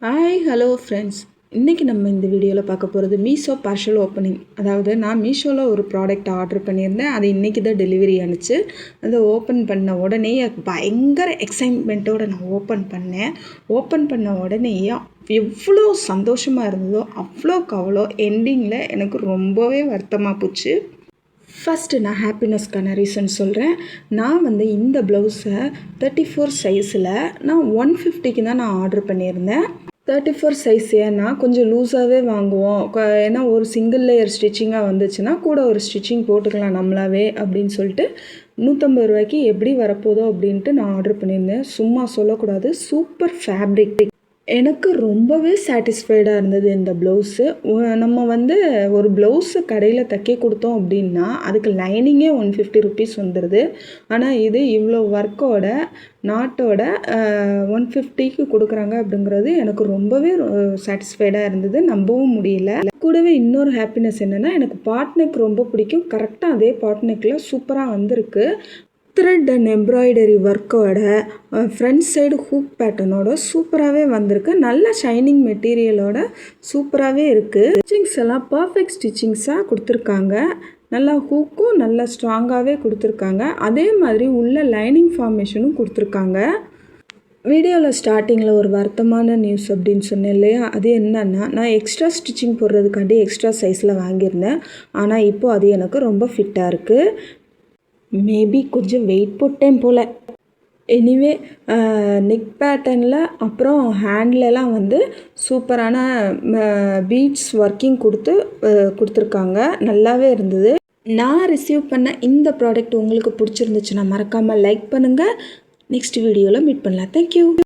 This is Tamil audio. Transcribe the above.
ஹாய் ஹலோ ஃப்ரெண்ட்ஸ், இன்றைக்கி நம்ம இந்த வீடியோவில் பார்க்க போகிறது மீஷோ பார்ஷல் ஓப்பனிங். அதாவது நான் மீஷோவில் ஒரு ப்ராடக்ட் ஆர்டர் பண்ணியிருந்தேன். அது இன்றைக்கி தான் டெலிவரி ஆணுச்சு. அதை ஓப்பன் பண்ண உடனே பயங்கர எக்ஸைட்மெண்ட்டோடு நான் ஓப்பன் பண்ண உடனேயே எவ்வளோ சந்தோஷமாக இருந்ததோ அவ்வளோக்கு அவ்வளோ எண்டிங்கில் எனக்கு ரொம்பவே வருத்தமாக போச்சு. ஃபஸ்ட்டு நான் ஹாப்பினஸ்க்கான ரீசன் சொல்கிறேன். நான் இந்த ப்ளவுஸை 34 சைஸில் நான் 150க்கு தான் நான் ஆர்டர் பண்ணியிருந்தேன். 34 சைஸ் ஏன்னா கொஞ்சம் லூஸாகவே வாங்குவோம். ஏன்னா ஒரு சிங்கிள் லேயர் ஸ்டிச்சிங்காக வந்துச்சுன்னா கூட ஒரு ஸ்டிச்சிங் போட்டுக்கலாம் நம்மளாவே அப்படின்னு சொல்லிட்டு 150 ரூபாய்க்கு எப்படி வரப்போதோ அப்படின்ட்டு நான் ஆர்டர் பண்ணியிருந்தேன். சும்மா சொல்லக்கூடாது, சூப்பர் ஃபேப்ரிக். எனக்கு ரொம்பவே சாட்டிஸ்ஃபைடாக இருந்தது இந்த ப்ளவுஸு. நம்ம ஒரு ப்ளவுஸு கடையில் தைக்க கொடுத்தோம் அப்படின்னா அதுக்கு லைனிங்கே 150 ருபீஸ் வந்துடுது. ஆனால் இது இவ்வளோ ஒர்க்கோட நாட்டோட 150க்கு கொடுக்குறாங்க அப்படிங்கிறது எனக்கு ரொம்பவே சாட்டிஸ்ஃபைடாக இருந்தது. நம்பவும் முடியல. கூடவே இன்னொரு ஹாப்பினஸ் என்னென்னா, எனக்கு பாட்நெக் ரொம்ப பிடிக்கும். கரெக்டாக அதே பாட்நெக்கில் சூப்பராக வந்திருக்கு. த்ரெட் அண்ட் எம்ப்ராய்டரி ஒர்க்கோட ஃப்ரண்ட் சைடு ஹூக் பேட்டர்னோட சூப்பராகவே வந்திருக்கு. நல்ல ஷைனிங் மெட்டீரியலோட சூப்பராகவே இருக்குது. ஸ்டிச்சிங்ஸ் எல்லாம் பர்ஃபெக்ட் ஸ்டிச்சிங்ஸாக கொடுத்துருக்காங்க. நல்லா ஹூக்கும் நல்லா ஸ்ட்ராங்காகவே கொடுத்துருக்காங்க. அதே மாதிரி உள்ள லைனிங் ஃபார்மேஷனும் கொடுத்துருக்காங்க. வீடியோவில் ஸ்டார்டிங்கில் ஒரு வருத்தமான நியூஸ் அப்படின்னு சொன்னேன் இல்லையா, அது என்னன்னா, நான் எக்ஸ்ட்ரா ஸ்டிச்சிங் போடுறதுக்காண்டி எக்ஸ்ட்ரா சைஸில் வாங்கியிருந்தேன். ஆனால் இப்போது அது எனக்கு ரொம்ப ஃபிட்டாக இருக்குது. மேபி கொஞ்சம் வெயிட் போட்டேன் போல். எனிவே நெக் பேட்டர்னில் அப்புறம் ஹேண்ட்லலாம் சூப்பரான பீட்ஸ் ஒர்க்கிங் கொடுத்துருக்காங்க. நல்லாவே இருந்தது. நான் ரிசீவ் பண்ண இந்த ப்ராடக்ட் உங்களுக்கு பிடிச்சிருந்துச்சுன்னா மறக்காமல் லைக் பண்ணுங்கள். நெக்ஸ்ட் வீடியோவில் மீட் பண்ணலாம். தேங்க்யூ.